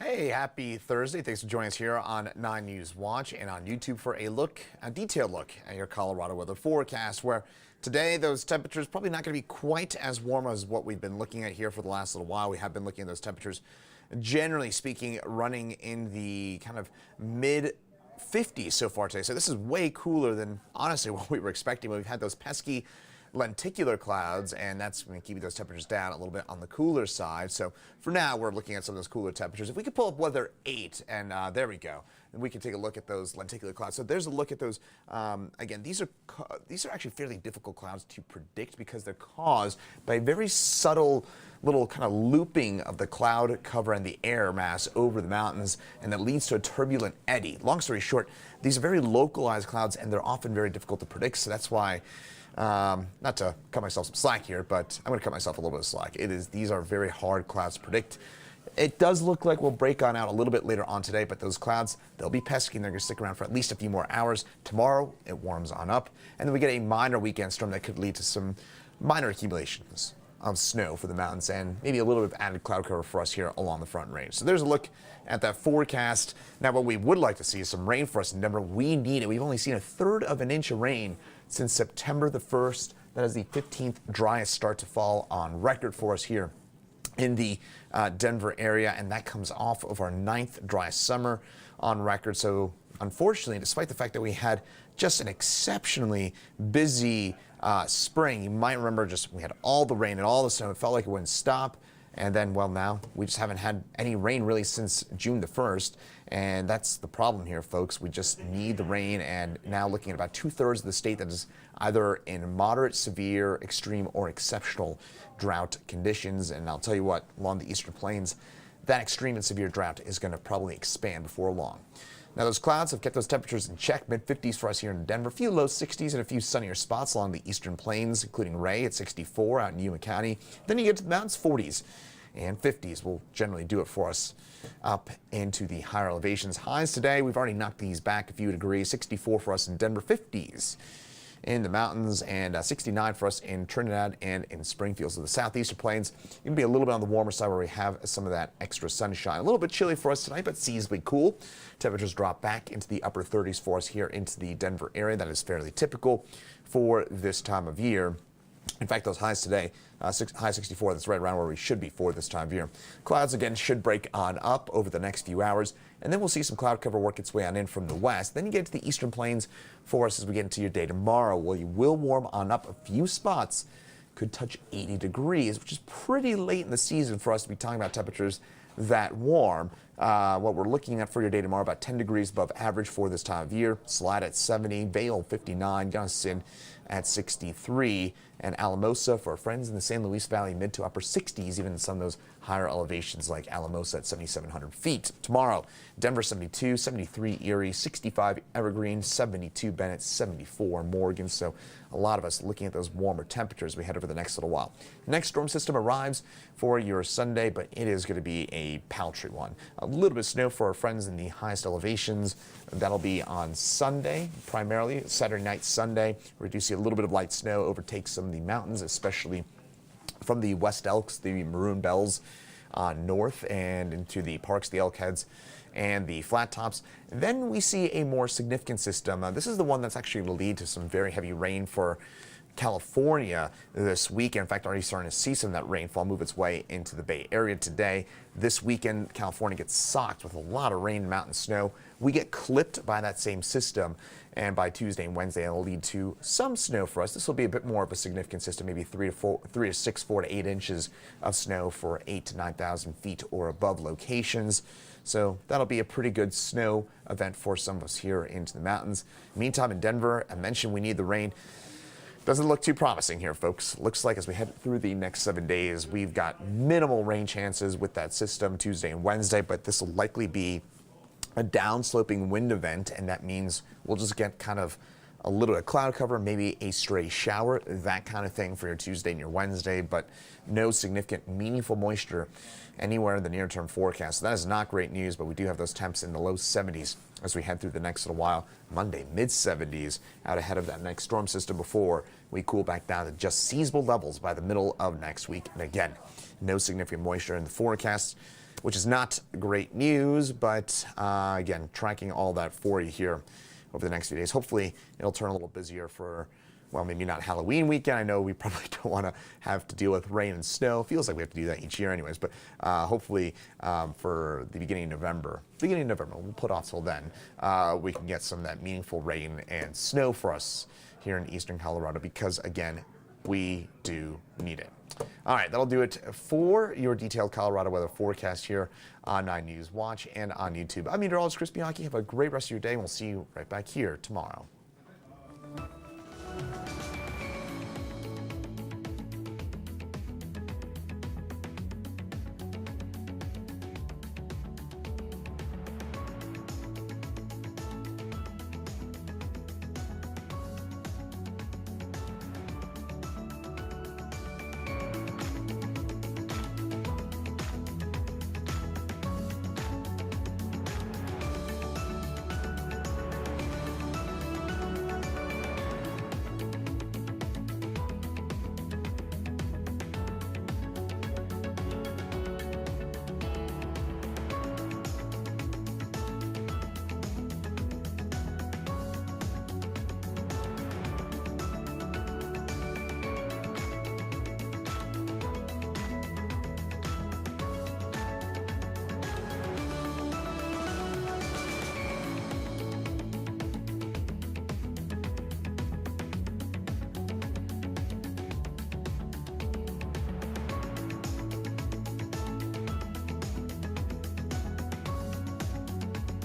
Hey, happy Thursday. Thanks for joining us here on 9 News Watch and on YouTube for a detailed look at your Colorado weather forecast, where today those temperatures probably not going to be quite as warm as what we've been looking at here for the last little while. We have been looking at those temperatures, generally speaking, running in the kind of mid 50s so far today. So this is way cooler than honestly what we were expecting. We've had those pesky lenticular clouds, and that's going to keep those temperatures down a little bit on the cooler side. So for now, we're looking at some of those cooler temperatures. If we could pull up weather 8, and there we go, and we can take a look at those lenticular clouds. So there's a look at those. Again, these are actually fairly difficult clouds to predict because they're caused by a very subtle little kind of looping of the cloud cover and the air mass over the mountains, and that leads to a turbulent eddy. Long story short, these are very localized clouds, and they're often very difficult to predict. So that's why, not to cut myself some slack here, but I'm going to cut myself a little bit of slack. These are very hard clouds to predict. It does look like we'll break on out a little bit later on today, but those clouds, they'll be pesky, and they're going to stick around for at least a few more hours. Tomorrow, it warms on up, and then we get a minor weekend storm that could lead to some minor accumulations of snow for the mountains and maybe a little bit of added cloud cover for us here along the Front Range. So there's a look at that forecast. Now, what we would like to see is some rain for us in Denver. We need it. We've only seen 1/3 of an inch of rain since September the 1st. That is the 15th driest start to fall on record for us here in the Denver area, and that comes off of our 9th driest summer on record. So unfortunately, despite the fact that we had just an exceptionally busy spring, you might remember we had all the rain and all the snow. It felt like it wouldn't stop. And then, well, now we just haven't had any rain really since June the 1st. And that's the problem here, folks. We just need the rain. And now looking at about 2/3 of the state that is either in moderate, severe, extreme, or exceptional drought conditions. And I'll tell you what, along the eastern plains, that extreme and severe drought is going to probably expand before long. Now, those clouds have kept those temperatures in check, mid-50s for us here in Denver, a few low 60s and a few sunnier spots along the eastern plains, including Ray at 64 out in Yuma County. Then you get to the mountains, 40s and 50s will generally do it for us up into the higher elevations. Highs today, we've already knocked these back a few degrees, 64 for us in Denver, 50s in the mountains, and 69 for us in Trinidad and in Springfield. So the southeastern plains, it can be a little bit on the warmer side where we have some of that extra sunshine. A little bit chilly for us tonight, but seasonably cool. Temperatures drop back into the upper 30s for us here into the Denver area. That is fairly typical for this time of year. In fact, those highs today, high 64, that's right around where we should be for this time of year. Clouds, again, should break on up over the next few hours, and then we'll see some cloud cover work its way on in from the west. Then you get to the eastern plains for us as we get into your day tomorrow. Well, you will warm on up a few spots, could touch 80 degrees, which is pretty late in the season for us to be talking about temperatures that warm. What we're looking at for your day tomorrow, about 10 degrees above average for this time of year. Slide at 70, Vail 59, Gunnison at 63, and Alamosa for our friends in the San Luis Valley, mid to upper 60s, even in some of those higher elevations like Alamosa at 7,700 feet. Tomorrow, Denver 72, 73 Erie, 65 Evergreen, 72 Bennett, 74 Morgan. So a lot of us looking at those warmer temperatures as we head over the next little while. Next storm system arrives for your Sunday, but it is going to be a paltry one. A little bit of snow for our friends in the highest elevations. That'll be on Sunday, primarily Saturday night, Sunday. We do see a little bit of light snow overtake some of the mountains, especially from the West Elks, the Maroon Bells north, and into the Parks, the Elk Heads, and the Flat Tops. Then we see a more significant system. This is the one that's actually going to lead to some very heavy rain for California this weekend. In fact, already starting to see some of that rainfall move its way into the Bay Area today. This weekend, California gets socked with a lot of rain and mountain snow. We get clipped by that same system, and by Tuesday and Wednesday, it'll lead to some snow for us. This will be a bit more of a significant system, maybe 3 to 6, 4 to 8 inches of snow for 8,000 to 9,000 feet or above locations. So that'll be a pretty good snow event for some of us here into the mountains. Meantime, in Denver, I mentioned we need the rain. Doesn't look too promising here, folks. Looks like as we head through the next 7 days, we've got minimal rain chances with that system Tuesday and Wednesday, but this will likely be a downsloping wind event, and that means we'll just get kind of a little bit of cloud cover, maybe a stray shower, that kind of thing for your Tuesday and your Wednesday, but no significant meaningful moisture anywhere in the near-term forecast. So that is not great news, but we do have those temps in the low 70s as we head through the next little while. Monday, mid-70s out ahead of that next storm system before we cool back down to just seasonable levels by the middle of next week. And again, no significant moisture in the forecast. which is not great news, but again, tracking all that for you here over the next few days. Hopefully it'll turn a little busier for, well, maybe not Halloween weekend. I know we probably don't want to have to deal with rain and snow. Feels like we have to do that each year anyways, but hopefully for the beginning of November, we'll put off till then, we can get some of that meaningful rain and snow for us here in eastern Colorado, because again, we do need it. All right, that'll do it for your detailed Colorado weather forecast here on 9 News Watch and on YouTube. I'm Meteorologist Chris Bianchi. Have a great rest of your day, and we'll see you right back here tomorrow.